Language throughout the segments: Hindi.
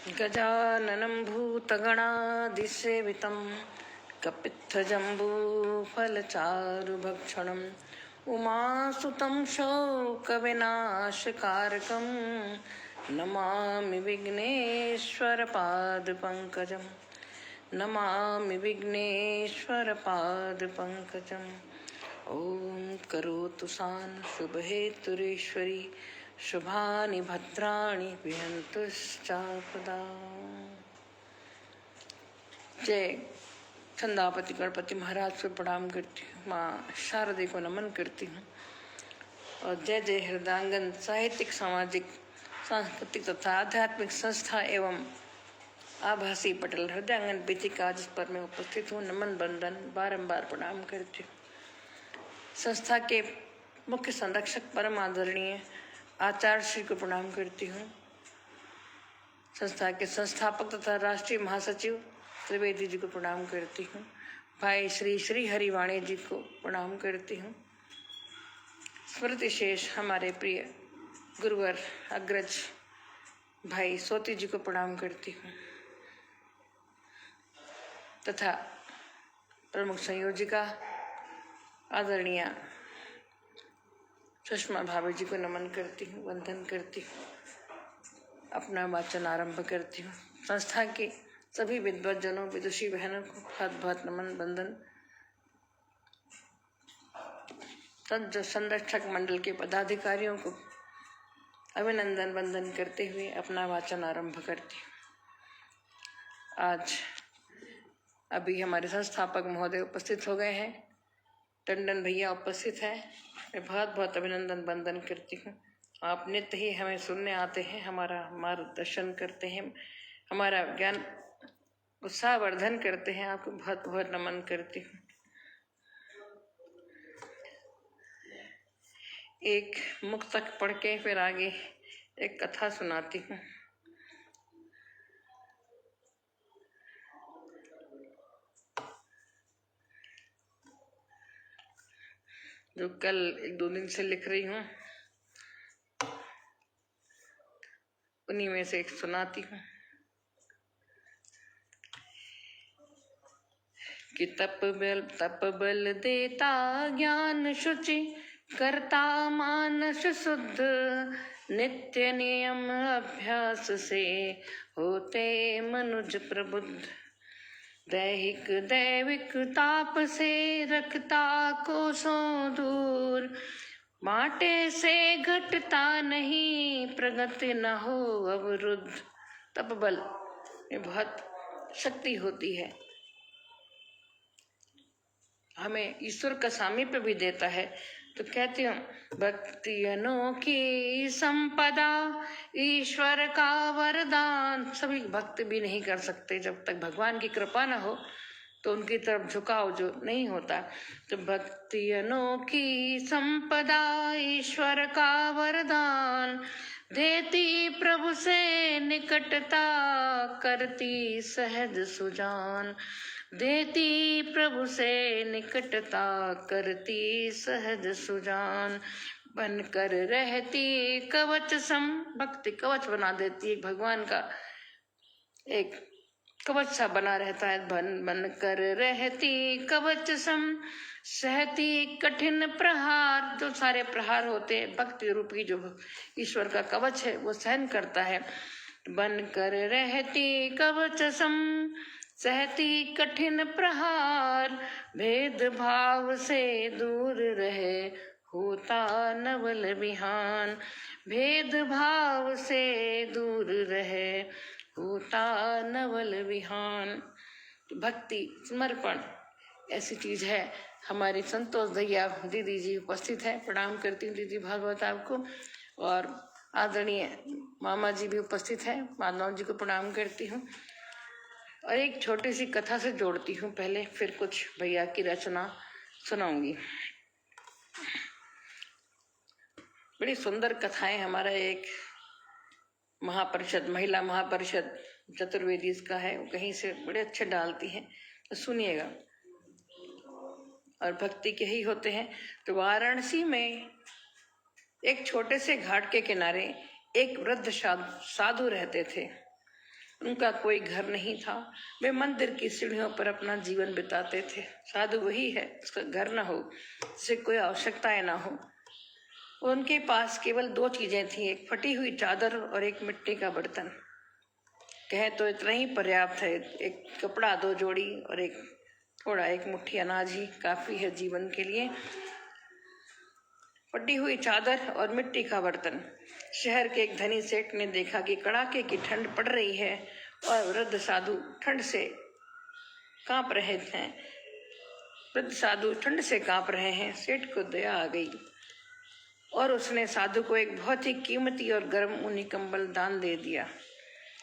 गजाननं भूतगणादिसेवितं कपित्थजम्बूफलचारुभक्षणम् उमासुतं शोकविनाशकारकं नमामि विघ्नेश्वरपादपङ्कजं नमामि विघ्नेश्वरपादपङ्कजम्। ॐ करोतु सान् शुभहेतुरेश्वरी शुभानि भद्राणि विहन्तुश्चापदा। जय छंदापति गणपति महाराज को प्रणाम करती हूँ, माँ शारदे को नमन करती हूँ और जय जय हृदयाङ्गन साहित्यिक सामाजिक सांस्कृतिक तथा आध्यात्मिक संस्था एवं आभासी पटल हृदयाङ्गन पीठिका जिस पर मैं उपस्थित हूँ नमन बंदन बारंबार प्रणाम करती हूँ। संस्था के मुख्य संरक्षक परम आदरणीय आचार्य श्री को प्रणाम करती हूँ। संस्था के संस्थापक तथा राष्ट्रीय महासचिव त्रिवेदी जी को प्रणाम करती हूँ। भाई श्री श्री हरिवाणी जी को प्रणाम करती हूँ। स्मृति शेष हमारे प्रिय गुरुवर अग्रज भाई सोती जी को प्रणाम करती हूँ तथा प्रमुख संयोजिका आदरणीय सुषमा भाभी जी को नमन करती हूँ, वंदन करती हूँ, अपना वाचन आरंभ करती हूँ। संस्था के सभी विद्वज्जनों विदुषी बहनों को बहुत बहुत नमन वंदन। संरक्षक मंडल के पदाधिकारियों को अभिनंदन वंदन करते हुए अपना वाचन आरंभ करती हूँ। आज अभी हमारे संस्थापक महोदय उपस्थित हो गए हैं, टंडन भैया उपस्थित है। मैं बहुत बहुत अभिनंदन वंदन करती हूँ। आप नित्य ही हमें सुनने आते हैं, हमारा मार्गदर्शन करते हैं, हमारा ज्ञान उत्साहवर्धन करते हैं। आपको बहुत बहुत नमन करती हूँ। एक मुक्तक पढ़ के फिर आगे एक कथा सुनाती हूँ। जो कल एक दो दिन से लिख रही हूँ उन्हीं में से एक सुनाती हूँ कि तप बल देता ज्ञान शुचि करता मानस शुद्ध नित्य नियम अभ्यास से होते मनुज प्रबुद्ध दैहिक दैविक ताप से रखता कोसों दूर माटे से घटता नहीं प्रगति न हो अवरुद्ध। तप बल में बहुत शक्ति होती है, हमें ईश्वर का सामीप्य भी देता है। तो कहती हूँ भक्ति अनोखी संपदा ईश्वर का वरदान। सभी भक्त भी नहीं कर सकते, जब तक भगवान की कृपा न हो तो उनकी तरफ झुकाव जो नहीं होता। तो भक्ति अनोखी संपदा ईश्वर का वरदान देती प्रभु से निकटता करती सहज सुजान देती प्रभु से निकटता करती सहज सुजान बनकर रहती कवच सम। भक्ति कवच बना देती है, भगवान का एक कवच सा बना रहता है। बन कर रहती कवच सम सहती कठिन प्रहार। जो सारे प्रहार होते हैं भक्ति रूपी जो ईश्वर का कवच है वो सहन करता है। बन कर रहती कवच सम सहती कठिन प्रहार भेद भाव से दूर रहे होता नवल विहान भेद भाव से दूर रहे होता नवल विहान। भक्ति समर्पण ऐसी चीज है। हमारी संतोष भैया दीदी जी उपस्थित है, प्रणाम करती हूँ दीदी भागवत आपको। और आदरणीय मामा जी भी उपस्थित है, माधव जी को प्रणाम करती हूँ। और एक छोटी सी कथा से जोड़ती हूँ पहले, फिर कुछ भैया की रचना सुनाऊंगी। बड़ी सुंदर कथाएं हमारा एक महापरिषद महिला महापरिषद चतुर्वेदी इसका है, वो कहीं से बड़े अच्छे डालती हैं, तो सुनिएगा। और भक्ति के ही होते हैं। तो वाराणसी में एक छोटे से घाट के किनारे एक वृद्ध साधु रहते थे। उनका कोई घर नहीं था। वे मंदिर की सीढ़ियों पर अपना जीवन बिताते थे। साधु वही है उसका घर न हो, जिसे कोई आवश्यकताएं ना हो। उनके पास केवल 2 चीजें थी, एक फटी हुई चादर और एक मिट्टी का बर्तन। कहे तो इतना ही पर्याप्त है। एक कपड़ा, 2 जोड़ी और एक मुट्ठी अनाज ही काफी है जीवन के लिए। फटी हुई चादर और मिट्टी का बर्तन। शहर के एक धनी सेठ ने देखा कि कड़ाके की ठंड पड़ रही है और वृद्ध साधु ठंड से कांप रहे हैं। सेठ को दया आ गई और उसने साधु को एक बहुत ही कीमती और गर्म ऊनी कंबल दान दे दिया।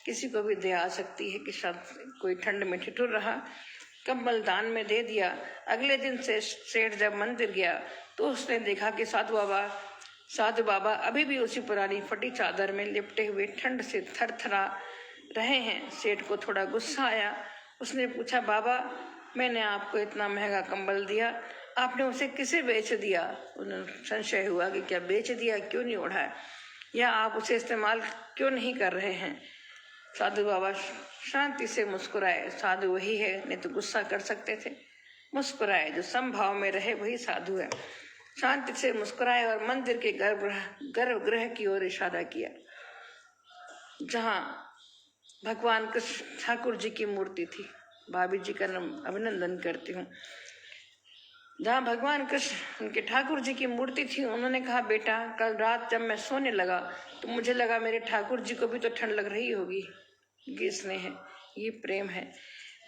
किसी को भी दया आ सकती है कि शायद कोई ठंड में ठिठुर रहा, कंबल दान में दे दिया। अगले दिन से सेठ जब मंदिर गया तो उसने देखा कि साधु बाबा अभी भी उसी पुरानी फटी चादर में लिपटे हुए ठंड से थरथरा रहे हैं। सेठ को थोड़ा गुस्सा आया। उसने पूछा, बाबा, मैंने आपको इतना महंगा कंबल दिया, आपने उसे किसे बेच दिया? उन्हें संशय हुआ कि क्या बेच दिया, क्यों नहीं ओढ़ा, या आप उसे इस्तेमाल क्यों नहीं कर रहे हैं? साधु बाबा शांति से मुस्कुराए। साधु वही है, नहीं तो गुस्सा कर सकते थे। मुस्कुराए, जो समभाव में रहे वही साधु है। शांति से मुस्कुराए और मंदिर के गर्भगृह की ओर इशारा किया, जहाँ भगवान कृष्ण ठाकुर जी की मूर्ति थी। भाभी जी का अभिनंदन करती हूँ। जहाँ भगवान कृष्ण उनके ठाकुर जी की मूर्ति थी, उन्होंने कहा, बेटा, कल रात जब मैं सोने लगा तो मुझे लगा मेरे ठाकुर जी को भी तो ठंड लग रही होगी। ये स्नेह है, ये प्रेम है।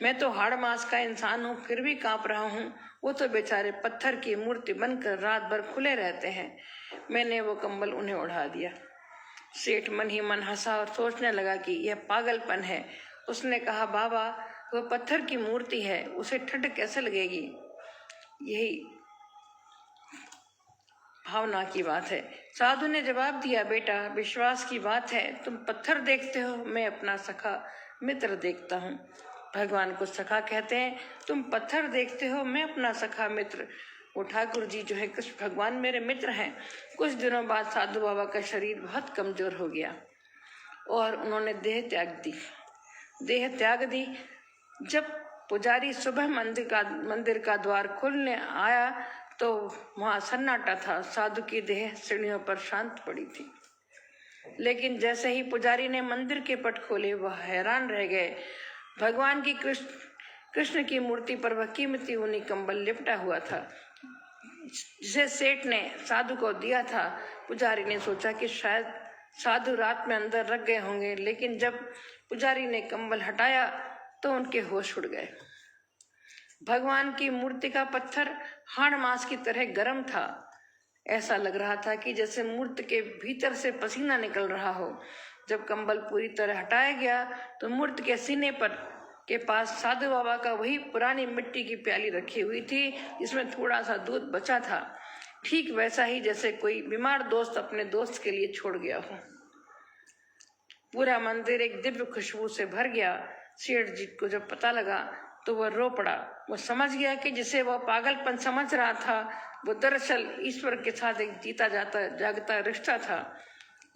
मैं तो हाड़ मास का इंसान हूँ, फिर भी कांप रहा हूँ। वो तो बेचारे पत्थर की मूर्ति बनकर रात भर खुले रहते हैं। मैंने वो कंबल उन्हें ओढ़ा दिया। सेठ मन ही मन हंसा और सोचने लगा कि यह पागलपन है। उसने कहा, बाबा, वो पत्थर की मूर्ति है, उसे ठंड कैसे लगेगी? यही भावना की बात है। साधु ने जवाब दिया, बेटा, विश्वास की बात है। तुम पत्थर देखते हो, मैं अपना सखा मित्र देखता हूँ। भगवान को सखा कहते हैं। तुम पत्थर देखते हो, मैं अपना सखा मित्र। वो ठाकुर जी जो है कृष्ण भगवान मेरे मित्र हैं। कुछ दिनों बाद साधु बाबा का शरीर बहुत कमजोर हो गया और उन्होंने देह त्याग दी। जब पुजारी सुबह मंदिर का द्वार खोलने आया तो वहां सन्नाटा था। साधु की देह सीढ़ियों पर शांत पड़ी थी। लेकिन जैसे ही पुजारी ने मंदिर के पट खोले, वह हैरान रह गए। भगवान की कृष्ण की मूर्ति पर वह कीमती ऊनी कंबल लिपटा हुआ था, जिसे सेठ ने साधु को दिया था। पुजारी ने सोचा कि शायद साधु रात में अंदर रख गए होंगे, लेकिन जब पुजारी ने कंबल हटाया तो उनके होश उड़ गए। भगवान की मूर्ति का पत्थर हाड़ मास की तरह गर्म था। ऐसा लग रहा था कि जैसे मूर्ति के भीतर से पसीना निकल रहा हो। जब कंबल पूरी तरह हटाया गया तो मूर्ति के सीने के पास साधु बाबा का वही पुरानी मिट्टी की प्याली रखी हुई थी, जिसमें थोड़ा सा दूध बचा था। ठीक वैसा ही जैसे कोई बीमार दोस्त अपने दोस्त के लिए छोड़ गया हो। पूरा मंदिर एक दिव्य खुशबू से भर गया। सेठ जी को जब पता लगा तो वह रो पड़ा। वो समझ गया कि जिसे वह पागलपन समझ रहा था, वो दरअसल ईश्वर के साथ एक जीता जागता रिश्ता था।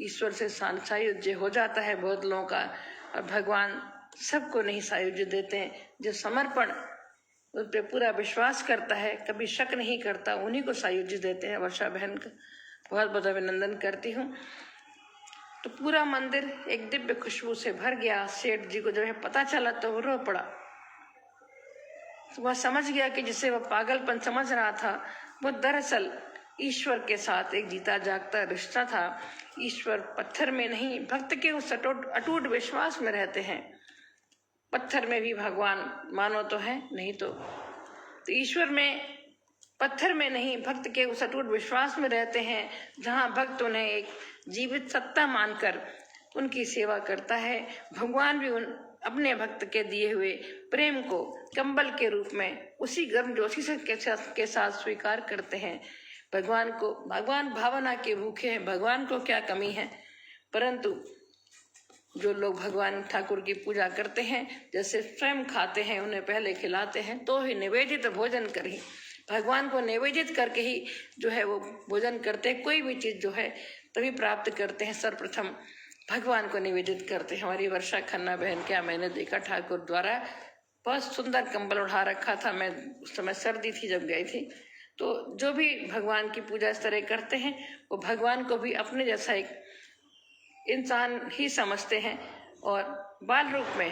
ईश्वर से सायुज्य हो जाता है बहुत लोगों का, और भगवान सबको नहीं सायुज्य देते हैं। जो समर्पण उस पर पूरा विश्वास करता है, कभी शक नहीं करता, उन्हीं को सायुज्य देते हैं। वर्षा बहन का बहुत बहुत अभिनंदन करती हूँ। तो पूरा मंदिर एक दिव्य खुशबू से भर गया। सेठ जी को जब पता चला तो वो रो पड़ा। तो वह समझ गया कि जिसे वह पागलपन समझ रहा था, वो दरअसल ईश्वर के साथ एक जीता जागता रिश्ता था। ईश्वर पत्थर में नहीं, भक्त के उस अटूट विश्वास में रहते हैं। पत्थर में भी भगवान मानो तो है, नहीं तो ईश्वर में, पत्थर में नहीं, भक्त के उस अटूट विश्वास में रहते हैं, जहाँ भक्त उन्हें एक जीवित सत्ता मानकर उनकी सेवा करता है। भगवान भी अपने भक्त के दिए हुए प्रेम को कंबल के रूप में उसी गर्मजोशी के साथ स्वीकार करते हैं। भगवान भावना के भूखे हैं। भगवान को क्या कमी है? परंतु जो लोग भगवान ठाकुर की पूजा करते हैं, जैसे स्वयं खाते हैं, उन्हें पहले खिलाते हैं, तो ही निवेदित भोजन कर ही भगवान को निवेदित करके ही जो है वो भोजन करते हैं। कोई भी चीज जो है तभी प्राप्त करते हैं सर्वप्रथम। भगवान को निवेदित करते हैं। हमारी वर्षा खन्ना बहन क्या मैंने देखा ठाकुर द्वारा बहुत सुंदर कंबल उठा रखा था। मैं उस समय सर्दी थी जब गई थी। तो जो भी भगवान की पूजा इस तरह करते हैं वो भगवान को भी अपने जैसा एक इंसान ही समझते हैं और बाल रूप में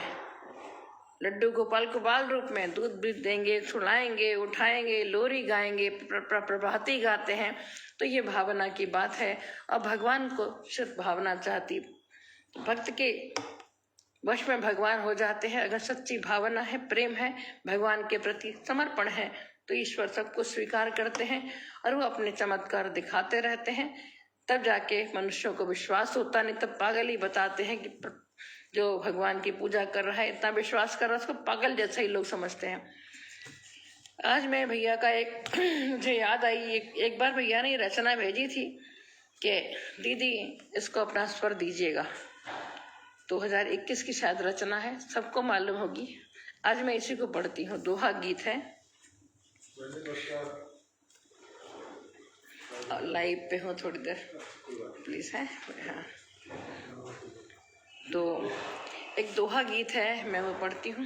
लड्डू गोपाल को बाल रूप में दूध भी देंगे, सुलाएंगे, उठाएंगे, लोरी गाएंगे, प्रभाती गाते हैं। तो ये भावना की बात है और भगवान को सिर्फ भावना चाहती भक्त के वश में भगवान हो जाते हैं। अगर सच्ची भावना है, प्रेम है, भगवान के प्रति समर्पण है तो ईश्वर सबको स्वीकार करते हैं और वो अपने चमत्कार दिखाते रहते हैं। तब जाके मनुष्यों को विश्वास होता, नहीं तब पागल ही बताते हैं कि जो भगवान की पूजा कर रहा है, इतना विश्वास कर रहा है, उसको पागल जैसा ही लोग समझते हैं। आज मैं भैया का मुझे याद आई, एक बार भैया ने रचना भेजी थी कि दीदी इसको अपना स्वर दीजिएगा। 2021 की शायद रचना है, सबको मालूम होगी। आज मैं इसी को पढ़ती हूँ। दोहा गीत है, लाइव पे हूँ, थोड़ी देर प्लीज है। हाँ, तो एक दोहा गीत है, मैं वो पढ़ती हूँ।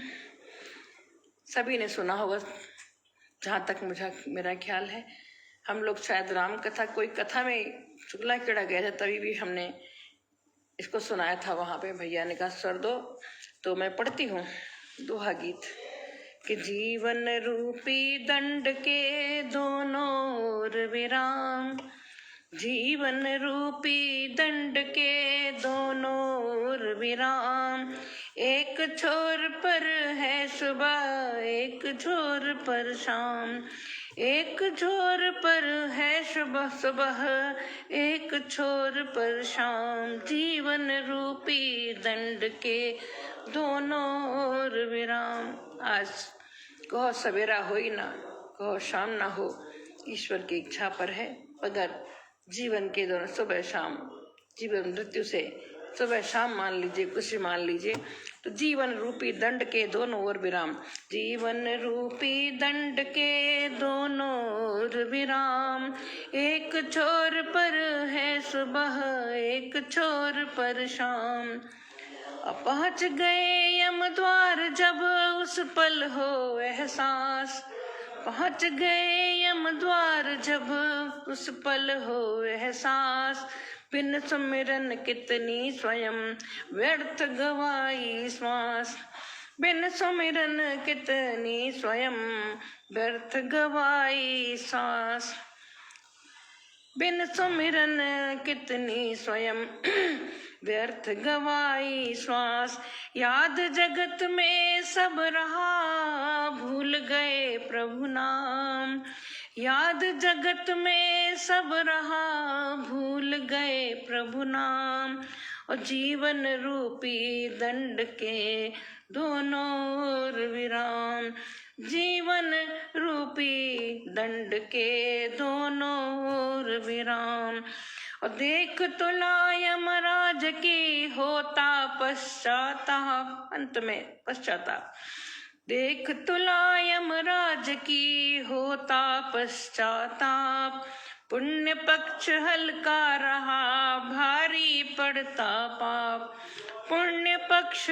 सभी ने सुना होगा जहाँ तक मेरा ख्याल है। हम लोग शायद राम कथा, कोई कथा में शुक्ला केड़ा गए थे, तभी भी हमने इसको सुनाया था। वहाँ पे भैया ने कहा स्वर दो, तो मैं पढ़ती हूँ दोहा गीत कि जीवन रूपी दंड के दोनों ओर विराम, जीवन रूपी दंड के दोनों ओर विराम, एक छोर पर है सुबह, एक छोर पर शाम, एक छोर पर है सुबह सुबह, एक छोर पर शाम, जीवन रूपी दंड के दोनों ओर विराम। आज कहो सवेरा हो ही ना, कहो शाम ना हो, ईश्वर की इच्छा पर है। अगर जीवन के दोनों सुबह शाम, जीवन मृत्यु से सुबह शाम मान लीजिए, कुछ मान लीजिए, तो जीवन रूपी दंड के दोनों ओर विराम, जीवन रूपी दंड के दोनों ओर विराम, एक छोर पर है सुबह, एक छोर पर शाम। पहुँच गए यम द्वार जब उस पल हो एहसास, पहुँच गए यम द्वार जब उस पल हो एहसास, बिन सुमिरन कितनी स्वयं व्यर्थ गवाई श्वास, बिन सुमिरन कितनी स्वयं व्यर्थ गवाई सांस, बिन सुमिरन कितनी स्वयं व्यर्थ गवाई श्वास। याद जगत में सब रहा, भूल गए प्रभु नाम, याद जगत में सब रहा, भूल गए प्रभु नाम, और जीवन रूपी दंड के दोनों ओर विराम, जीवन रूपी दंड के दोनों ओर विराम। और देख तुला यमराज की होता पश्चाताप, अंत में पश्चाताप, देख तुला यमराज की होता पश्चाताप, पुण्य पक्ष हल्का रहा, भारी पड़ता पाप, पुण्य पक्ष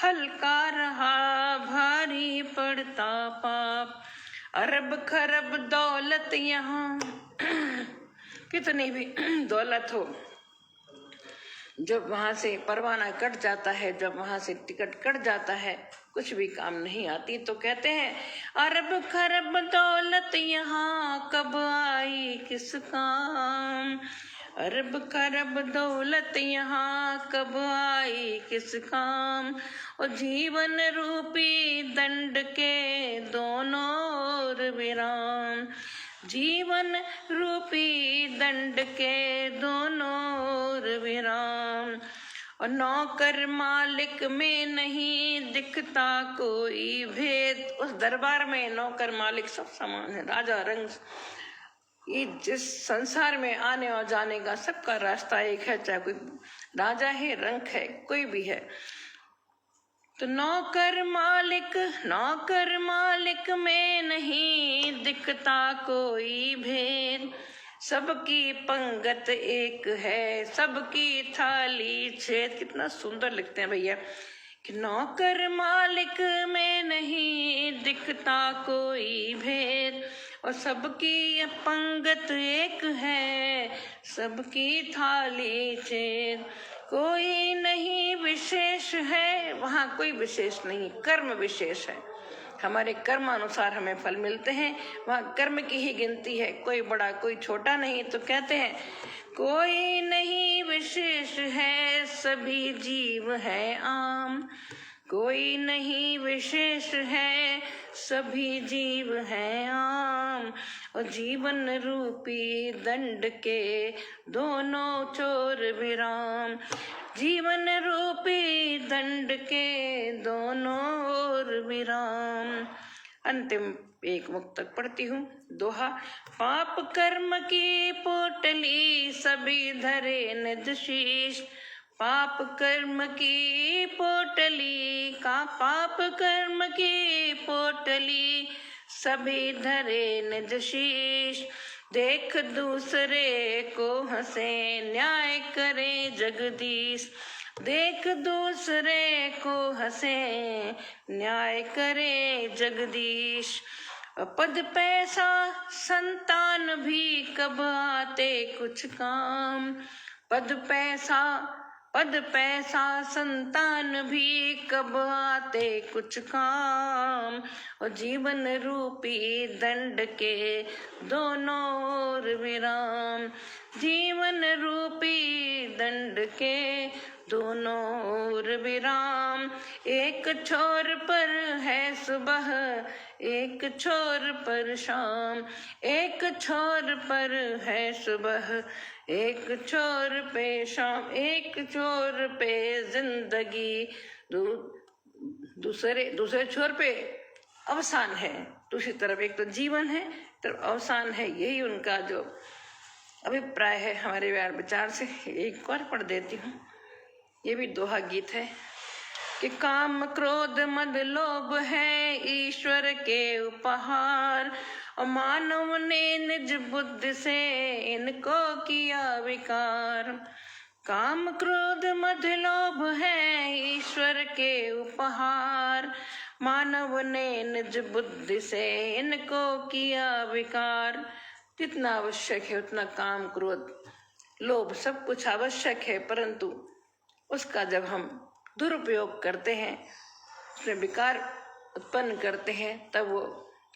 हल्का रहा, भारी पड़ता पाप। अरब खरब दौलत यहाँ कितनी भी दौलत हो, जब वहां से परवाना कट जाता है, जब वहां से टिकट कट जाता है, कुछ भी काम नहीं आती। तो कहते हैं अरब खरब दौलत यहाँ कब आई किस काम, अरब खरब दौलत यहाँ कब आई किस काम, और जीवन रूपी दंड के दोनों ओर विराम, जीवन रूपी दंड के दोनों ओर विराम। और नौकर मालिक में नहीं दिखता कोई भेद, उस दरबार में नौकर मालिक सब समान है, राजा रंग, ये जिस संसार में आने और जाने का सबका रास्ता एक है, चाहे कोई राजा है, रंग है, कोई भी है। तो नौकर मालिक में नहीं दिखता कोई भेद, सबकी पंगत एक है, सबकी थाली छेद। कितना सुंदर लिखते हैं भैया कि नौकर मालिक में नहीं दिखता कोई भेद, और सबकी पंगत एक है, सबकी थाली छेद। कोई नहीं विशेष है, वहाँ कोई विशेष नहीं, कर्म विशेष है। हमारे कर्मानुसार हमें फल मिलते हैं, वहाँ कर्म की ही गिनती है, कोई बड़ा कोई छोटा नहीं। तो कहते हैं कोई नहीं विशेष है, सभी जीव है आम। कोई नहीं विशेष है, सभी जीव है आम। और जीवन रूपी दंड के दोनों छोर विराम। जीवन रूपी दंड के दोनों ओर विराम। अंतिम एक मुक्तक पढ़ती हूँ, दोहा। पाप कर्म की पोटली सभी धरे निज शीश। पाप कर्म की पोटली का, पाप कर्म की पोटली सभी धरे निज शीश। देख दूसरे को हंसे न्याय करे जगदीश। देख दूसरे को हंसे न्याय करे जगदीश। पद पैसा संतान भी कब आते कुछ काम। पद पैसा संतान भी कब आते कुछ काम। और जीवन रूपी दंड के दोनों ओर विराम। जीवन रूपी दंड के दोनों ओर विराम। एक छोर पर है सुबह, एक छोर पर शाम। एक छोर पर है सुबह, एक छोर पे शाम। एक छोर पे जिंदगी, दूसरे छोर पे अवसान है। दूसरी तरफ एक तो जीवन है, तरफ अवसान है। यही उनका जो अभिप्राय है हमारे विचार से। एक और पढ़ देती हूँ, ये भी दोहा गीत है कि काम क्रोध मद लोभ है ईश्वर के उपहार। और मानव ने निज बुद्धि से इनको किया विकार। काम क्रोध मद लोभ है ईश्वर के उपहार। मानव ने निज बुद्धि से इनको किया विकार। जितना आवश्यक है उतना काम क्रोध लोभ सब कुछ आवश्यक है, परंतु उसका जब हम दुरुपयोग करते हैं, उसमें विकार उत्पन्न करते हैं, तब वो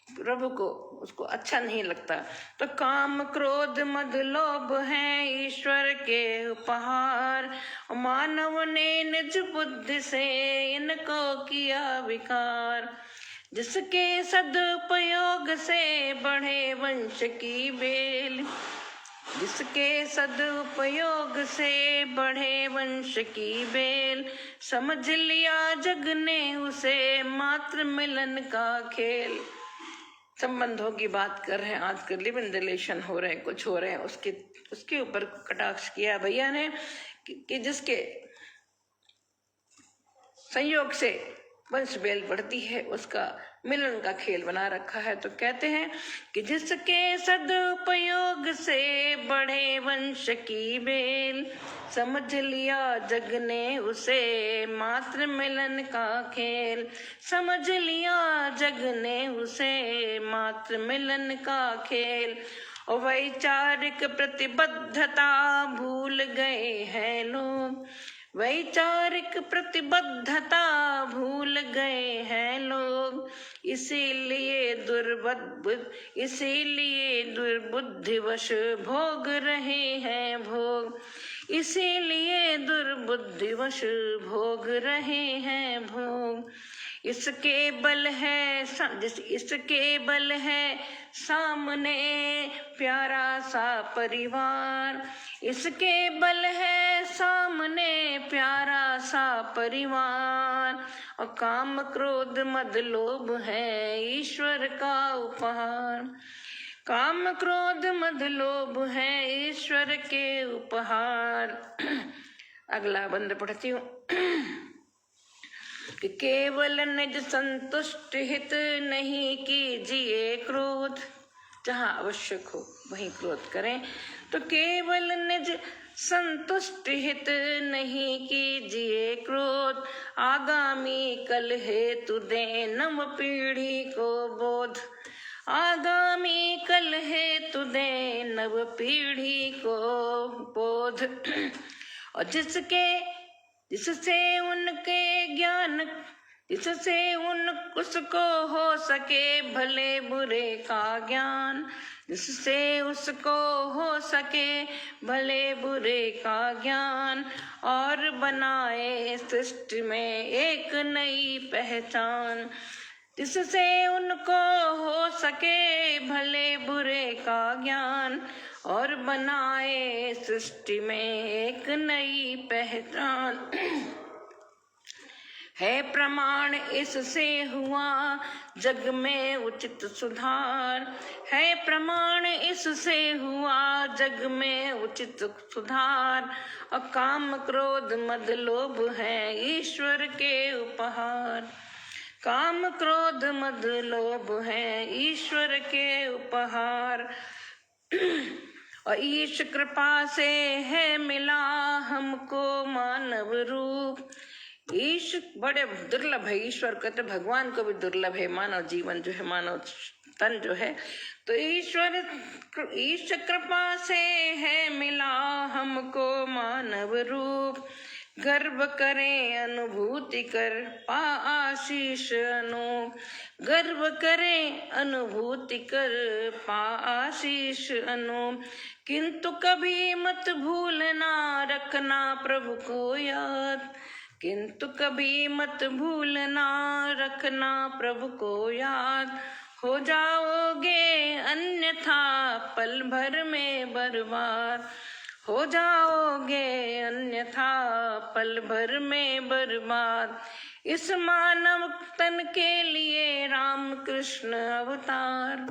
प्रभु को उसको अच्छा नहीं लगता। तो काम क्रोध मद लोभ है ईश्वर के उपहार। मानव ने निज बुद्धि से इनको किया विकार। जिसके सदुपयोग से बढ़े वंश की बेल। जिसके सदुपयोग से बढ़े वंश की बेल। समझ लिया जग ने उसे मात्र मिलन का खेल। संबंधों की बात कर रहे हैं, आजकल लिव इन रिलेशन हो रहे हैं, कुछ हो रहे हैं, उसके ऊपर कटाक्ष किया भैया ने कि जिसके संयोग से वंश बेल बढ़ती है, उसका मिलन का खेल बना रखा है। तो कहते हैं कि जिसके सदुपयोग से बढ़े वंश की बेल। समझ लिया जग ने उसे मात्र मिलन का खेल। समझ लिया जग ने उसे मात्र मिलन का खेल। और वैचारिक प्रतिबद्धता भूल गए हैं लोग। वैचारिक प्रतिबद्धता भूल गए हैं लोग। इसीलिए दुर्बुद्धिवश भोग रहे हैं भोग। इसीलिए दुर्बुद्धिवश भोग रहे हैं भोग। इसके बल है सामने प्यारा सा परिवार। इसके बल है सामने प्यारा सा परिवार। और काम क्रोध मद लोभ है ईश्वर का उपहार। काम क्रोध मद लोभ है ईश्वर के उपहार। अगला बंद पढ़ती हूँ कि केवल निज संतुष्ट हित नहीं कीजिए क्रोध। जहाँ आवश्यक हो वहीं क्रोध करें। तो केवल निज संतुष्ट हित नहीं कीजिए क्रोध, आगामी कल हेतु दे नव पीढ़ी को बोध, आगामी कल हेतु दे नव पीढ़ी को बोध। और जिससे उनके ज्ञान, जिससे उसको हो सके भले बुरे का ज्ञान, जिससे उसको हो सके भले बुरे का ज्ञान, और बनाए सृष्टि में एक नई पहचान, जिससे उनको हो सके भले बुरे का ज्ञान, और बनाए सृष्टि में एक नई पहचान। है प्रमाण इससे हुआ जग में उचित सुधार, है प्रमाण इससे हुआ जग में उचित सुधार। अकाम क्रोध मद लोभ है ईश्वर के उपहार, काम क्रोध मद लोभ है ईश्वर के उपहार। और ईश कृपा से है मिला हमको मानव रूप, ईश बड़े दुर्लभ है। ईश्वर कहते भगवान को भी दुर्लभ है मानव जीवन जो है, मानव तन जो है। तो ईश कृपा से है मिला हमको मानव रूप, गर्व करें अनुभूति कर पा आशीष अनूप, गर्व करें अनुभूति कर पा आशीष अनूप। किंतु कभी मत भूलना रखना प्रभु को याद, किंतु कभी मत भूलना रखना प्रभु को याद। हो जाओगे अन्यथा पल भर में बर्बाद, हो जाओगे अन्यथा पल भर में बर्बाद। इस मानव तन के लिए राम कृष्ण अवतार,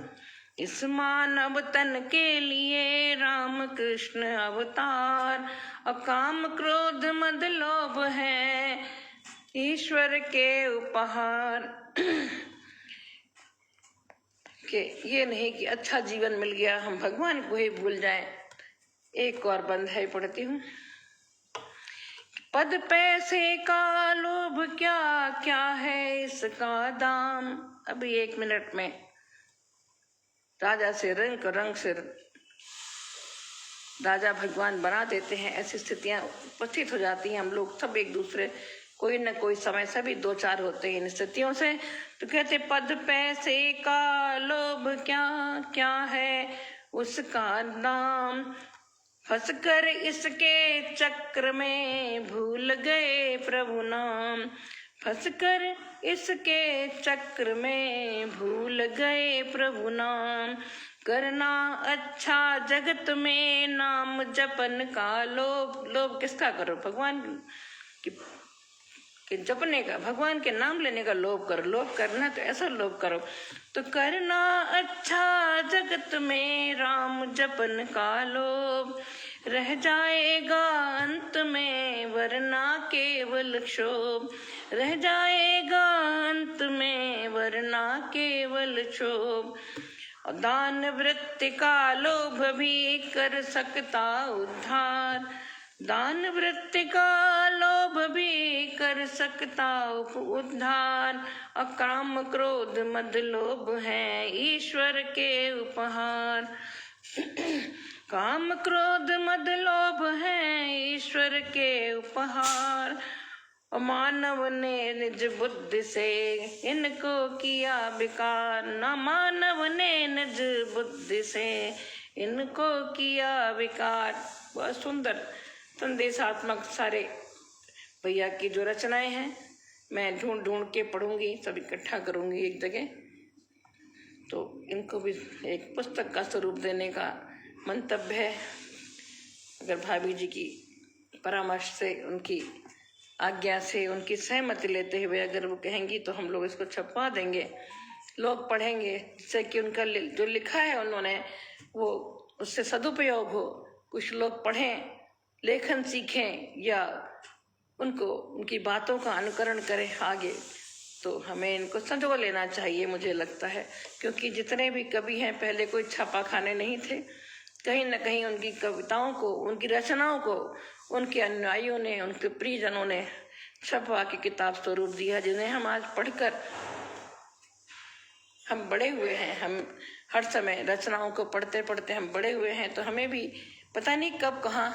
इस मानव तन के लिए राम कृष्ण अवतार। अकाम क्रोध मद लोभ है ईश्वर के उपहार। कि ये नहीं कि अच्छा जीवन मिल गया हम भगवान को ही भूल जाएं। एक और बंद है पढ़ती हूँ। पद पैसे का लोभ क्या क्या है इसका दाम। अभी 1 मिनट में राजा से रंग से राजा भगवान बना देते हैं। ऐसी स्थितियां उपस्थित हो जाती हैं। हम लोग सब एक दूसरे कोई न कोई समय सभी 2-4 होते हैं इन स्थितियों से। तो कहते पद पैसे का लोभ क्या क्या है उसका दाम, फंसकर इसके चक्र में भूल गए प्रभु नाम, फंसकर इसके चक्र में भूल गए प्रभु नाम। करना अच्छा जगत में नाम जपन का लोभ, लोभ किसका करो भगवान के जपने का, भगवान के नाम लेने का लोभ करो। लोभ करना तो ऐसा लोभ करो। तो करना अच्छा जगत में राम जपन का लोभ, रह जाएगा अंत में वरना केवल क्षोभ, रह जाएगा अंत में वरना केवल क्षोभ। दान वृत्ति का लोभ भी कर सकता उद्धार, दान वृत्ति का लोभ भी कर सकता उद्धार। अकाम क्रोध मद लोभ है ईश्वर के उपहार, काम क्रोध मद लोभ है ईश्वर के उपहार। मानव ने निज बुद्धि से इनको किया विकार, न मानव ने निज बुद्धि से इनको किया विकार। बहुत सुंदर संदेशात्मक सारे भैया की जो रचनाएं हैं मैं ढूंढ ढूंढ के पढ़ूंगी, सब इकट्ठा करूंगी एक जगह। तो इनको भी एक पुस्तक का स्वरूप देने का मंतव्य है। अगर भाभी जी की परामर्श से, उनकी आज्ञा से, उनकी सहमति लेते हुए अगर वो कहेंगी तो हम लोग इसको छपवा देंगे, लोग पढ़ेंगे, जिससे कि उनका जो लिखा है उन्होंने वो उससे सदुपयोग हो। कुछ लोग पढ़ें, लेखन सीखें या उनको उनकी बातों का अनुकरण करें, आगे तो हमें इनको संजो लेना चाहिए मुझे लगता है, क्योंकि जितने भी कवि हैं पहले कोई छापाखाने नहीं थे। कहीं न कहीं उनकी कविताओं को, उनकी रचनाओं को उनके अनुयायियों ने, उनके प्रियजनों ने छपवा के किताब स्वरूप दिया, जिन्हें हम आज पढ़कर हम बड़े हुए हैं। हम हर समय रचनाओं को पढ़ते पढ़ते हम बड़े हुए हैं। तो हमें भी पता नहीं कब कहाँ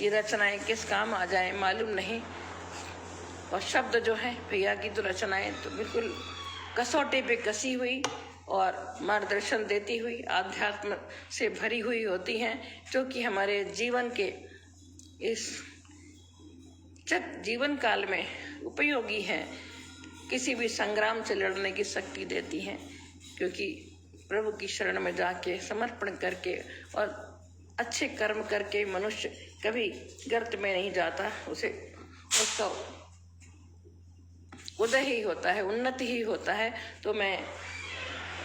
ये रचनाएं किस काम आ जाए मालूम नहीं। और शब्द जो है भैया की तो रचनाएं तो बिल्कुल कसौटे पे कसी हुई और मार्गदर्शन देती हुई, आध्यात्म से भरी हुई होती हैं, जो कि हमारे जीवन के इस जीवन काल में उपयोगी हैं, किसी भी संग्राम से लड़ने की शक्ति देती हैं। क्योंकि प्रभु की शरण में जाके समर्पण करके और अच्छे कर्म करके मनुष्य कभी गर्त में नहीं जाता, उसका उदय ही होता है, उन्नति ही होता है। तो मैं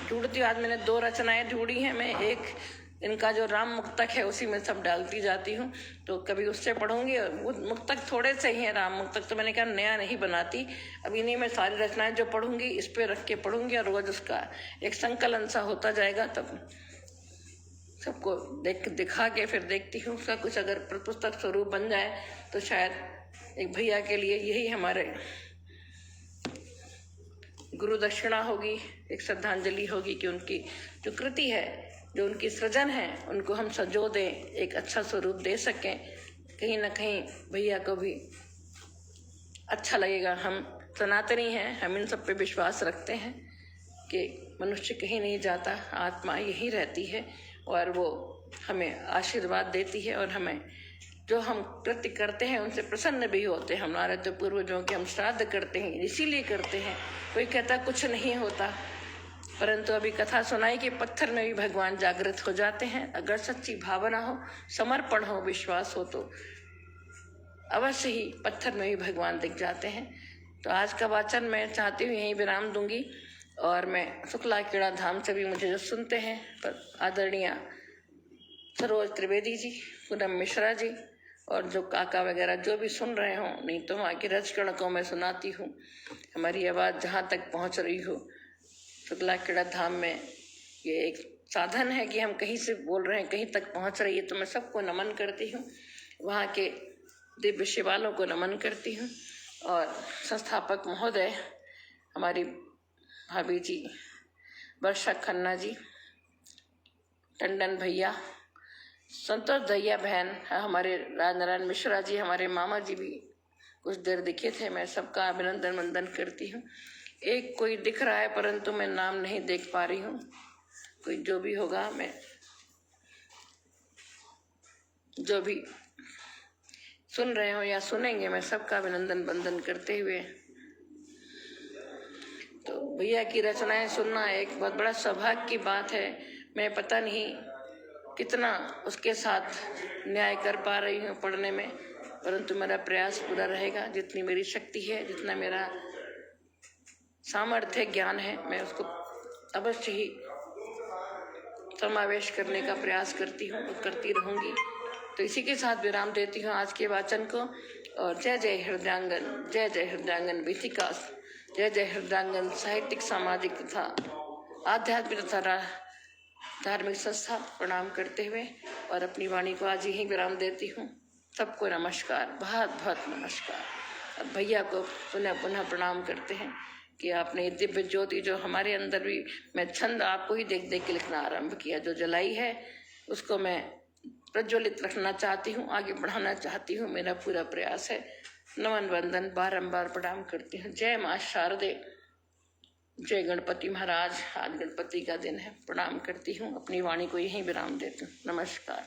ढूंढती हूँ, आज मैंने 2 रचनाएं ढूंढी हैं। मैं एक इनका जो राम मुक्तक है उसी में सब डालती जाती हूँ, तो कभी उससे पढ़ूंगी। वो मुक्तक थोड़े से ही हैं, राम मुक्तक तो मैंने कहा नया नहीं बनाती। अब इन्हीं में सारी रचनाएं जो पढ़ूंगी इस पे रख के पढ़ूंगी, और रोज उसका एक संकलन सा होता जाएगा। तब सबको दिखा के फिर देखती हूँ उसका कुछ अगर पुस्तक स्वरूप बन जाए तो शायद एक भैया के लिए यही हमारे गुरु दक्षिणा होगी, एक श्रद्धांजलि होगी कि उनकी जो कृति है, जो उनकी सृजन है, उनको हम संजो दें, एक अच्छा स्वरूप दे सकें। कहीं ना कहीं भैया को भी अच्छा लगेगा। हम सनातनी हैं, हम इन सब पे विश्वास रखते हैं कि मनुष्य कहीं नहीं जाता, आत्मा यहीं रहती है और वो हमें आशीर्वाद देती है। और हमें जो हम कृत्य करते हैं उनसे प्रसन्न भी होते हैं। हमारे तो पूर्वजों के हम श्राद्ध करते हैं, इसीलिए करते हैं। कोई कहता कुछ नहीं होता, परंतु अभी कथा सुनाई कि पत्थर में भी भगवान जागृत हो जाते हैं। अगर सच्ची भावना हो, समर्पण हो, विश्वास हो तो अवश्य ही पत्थर में भी भगवान दिख जाते हैं। तो आज का वाचन मैं चाहती हूँ यहीं विराम दूंगी। और मैं शुक्ला खेड़ा धाम से भी मुझे जो सुनते हैं, पर आदरणीय सरोज त्रिवेदी जी, पूनम मिश्रा जी और जो काका वगैरह जो भी सुन रहे हों, नहीं तो वहाँ की रचकण को मैं सुनाती हूँ। हमारी आवाज़ जहाँ तक पहुँच रही हो, शुक्ला खेड़ा धाम में ये एक साधन है कि हम कहीं से बोल रहे हैं, कहीं तक पहुँच रही है। तो मैं सबको नमन करती हूँ, वहाँ के दिव्य शिवालों को नमन करती हूँ। और संस्थापक महोदय हमारी भाभी जी वर्षा खन्ना जी, टंडन भैया, संतोष दैया बहन, हमारे राजनारायण मिश्रा जी, हमारे मामा जी भी कुछ देर दिखे थे। मैं सबका अभिनंदन वंदन करती हूँ। एक कोई दिख रहा है परंतु मैं नाम नहीं देख पा रही हूँ। कोई जो भी होगा, मैं जो भी सुन रहे हो या सुनेंगे, मैं सबका अभिनंदन वंदन करते हुए, तो भैया की रचनाएं सुनना एक बहुत बड़ा सौभाग्य की बात है। मैं पता नहीं कितना उसके साथ न्याय कर पा रही हूँ पढ़ने में, परंतु मेरा प्रयास पूरा रहेगा। जितनी मेरी शक्ति है, जितना मेरा सामर्थ्य ज्ञान है, मैं उसको अवश्य ही समावेश करने का प्रयास करती हूँ और करती रहूँगी। तो इसी के साथ विराम देती हूँ आज के वाचन को। और जय जय हृदयांगन, जय जय हृदयांगन विकास, जय जय हृदयांगन साहित्यिक, सामाजिक तथा आध्यात्मिक तथा धार्मिक संस्था प्रणाम करते हुए और अपनी वाणी को आज यहीं विराम देती हूँ। सबको नमस्कार, बहुत बहुत नमस्कार। अब भैया को पुनः पुनः प्रणाम करते हैं कि आपने दिव्य ज्योति जो हमारे अंदर भी, मैं छंद आपको ही देख देख के लिखना आरंभ किया, जो जलाई है उसको मैं प्रज्वलित रखना चाहती हूँ, आगे बढ़ाना चाहती हूँ। मेरा पूरा प्रयास है। नमन वंदन बारंबार प्रणाम करती हूँ। जय माँ शारदे, जय गणपति महाराज। आज गणपति का दिन है, प्रणाम करती हूँ। अपनी वाणी को यहीं विराम देती हूँ। नमस्कार।